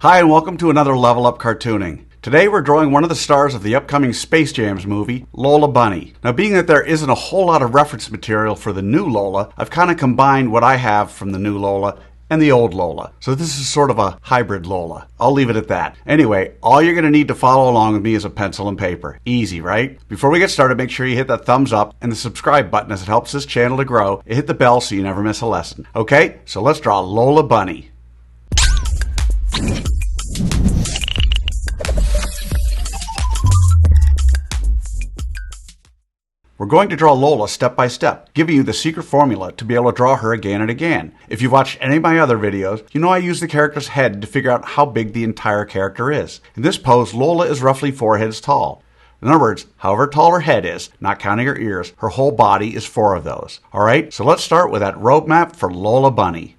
Hi, and welcome to another Level Up Cartooning. Today we're drawing one of the stars of the upcoming Space Jams movie, Lola Bunny. Now, being that there isn't a whole lot of reference material for the new Lola, I've kind of combined what I have from the new Lola and the old Lola. So this is sort of a hybrid Lola. I'll leave it at that. Anyway, all you're going to need to follow along with me is a pencil and paper. Easy, right? Before we get started, make sure you hit that thumbs up and the subscribe button as it helps this channel to grow. And hit the bell so you never miss a lesson. Okay, so let's draw Lola Bunny. We're going to draw Lola step by step, giving you the secret formula to be able to draw her again and again. If you've watched any of my other videos, you know I use the character's head to figure out how big the entire character is. In this pose, Lola is roughly 4 heads tall. In other words, however tall her head is, not counting her ears, her whole body is 4 of those. Alright, so let's start with that roadmap for Lola Bunny.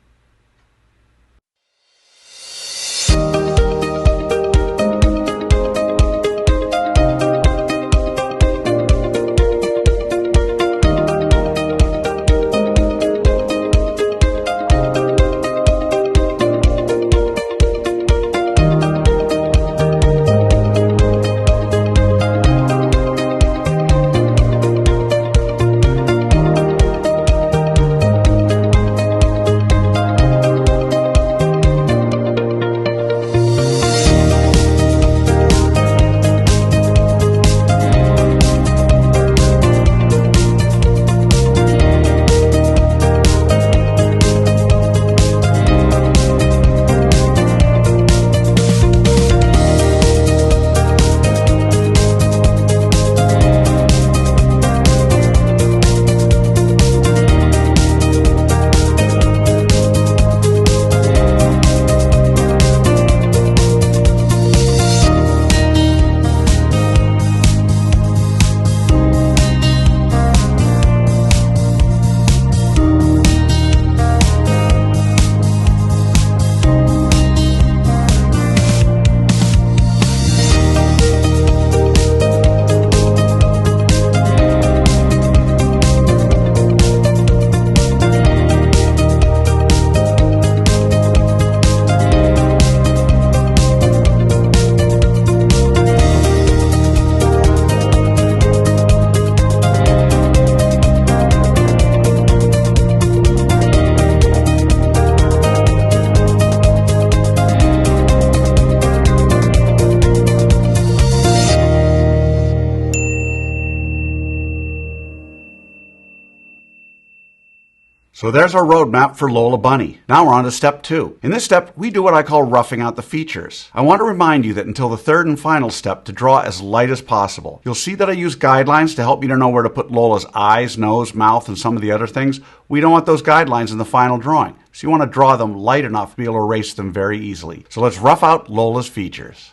So there's our roadmap for Lola Bunny. Now we're on to step 2. In this step, we do what I call roughing out the features. I want to remind you that until the third and final step to draw as light as possible. You'll see that I use guidelines to help you to know where to put Lola's eyes, nose, mouth, and some of the other things. We don't want those guidelines in the final drawing. So you want to draw them light enough to be able to erase them very easily. So let's rough out Lola's features.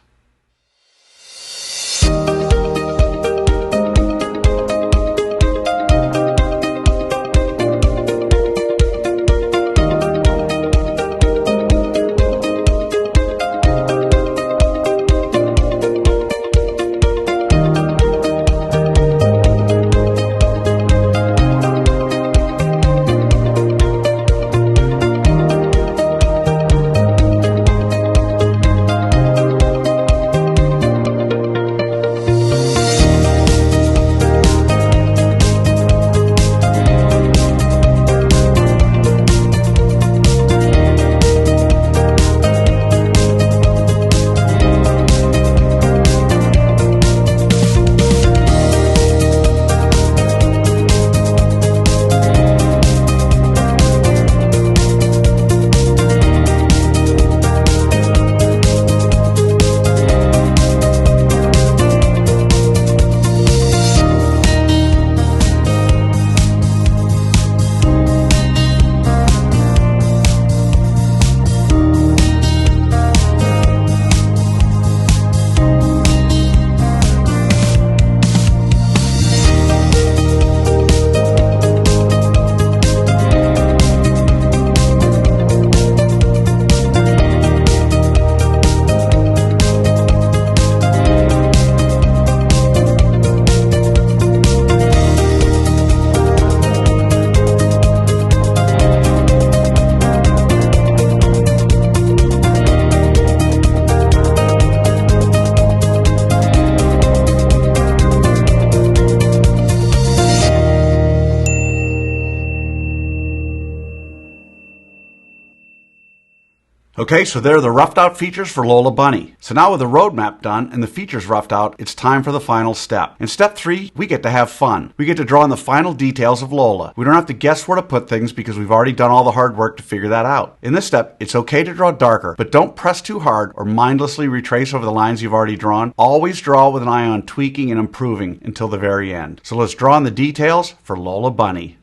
Okay, so there are the roughed out features for Lola Bunny. So now with the roadmap done and the features roughed out, it's time for the final step. In step 3, we get to have fun. We get to draw in the final details of Lola. We don't have to guess where to put things because we've already done all the hard work to figure that out. In this step, it's okay to draw darker, but don't press too hard or mindlessly retrace over the lines you've already drawn. Always draw with an eye on tweaking and improving until the very end. So let's draw in the details for Lola Bunny.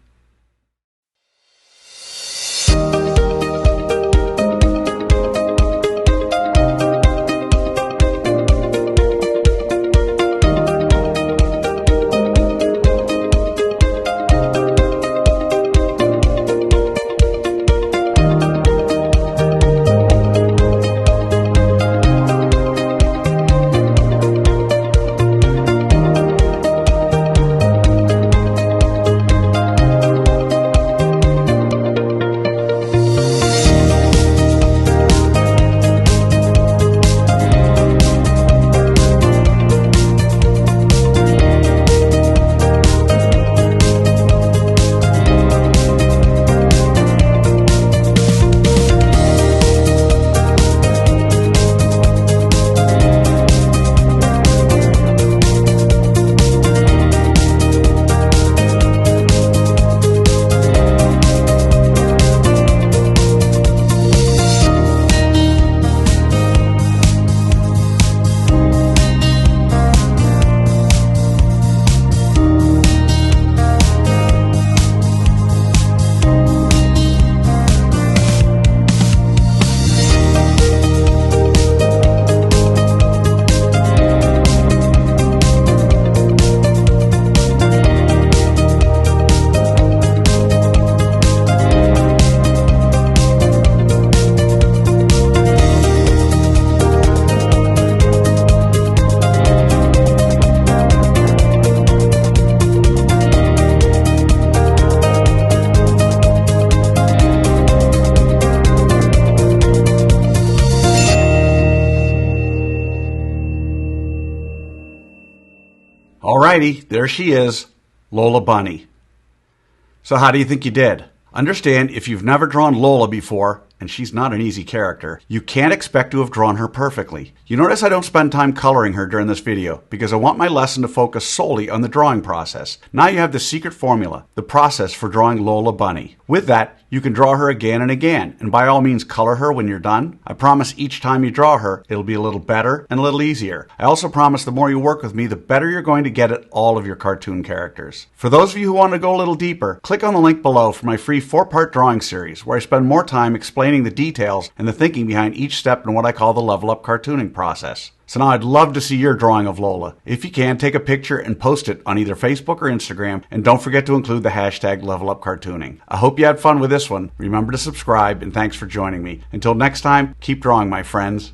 Alrighty, there she is, Lola Bunny. So how do you think you did? Understand, if you've never drawn Lola before, and she's not an easy character, you can't expect to have drawn her perfectly. You notice I don't spend time coloring her during this video because I want my lesson to focus solely on the drawing process. Now you have the secret formula, the process for drawing Lola Bunny. With that, you can draw her again and again, and by all means color her when you're done. I promise each time you draw her, it'll be a little better and a little easier. I also promise the more you work with me, the better you're going to get at all of your cartoon characters. For those of you who want to go a little deeper, click on the link below for my free 4-part drawing series, where I spend more time explaining the details and the thinking behind each step in what I call the level up cartooning process. So now I'd love to see your drawing of Lola. If you can, take a picture and post it on either Facebook or Instagram, and don't forget to include the hashtag #LevelUpCartooning. I hope you had fun with this one. Remember to subscribe, and thanks for joining me. Until next time, keep drawing, my friends.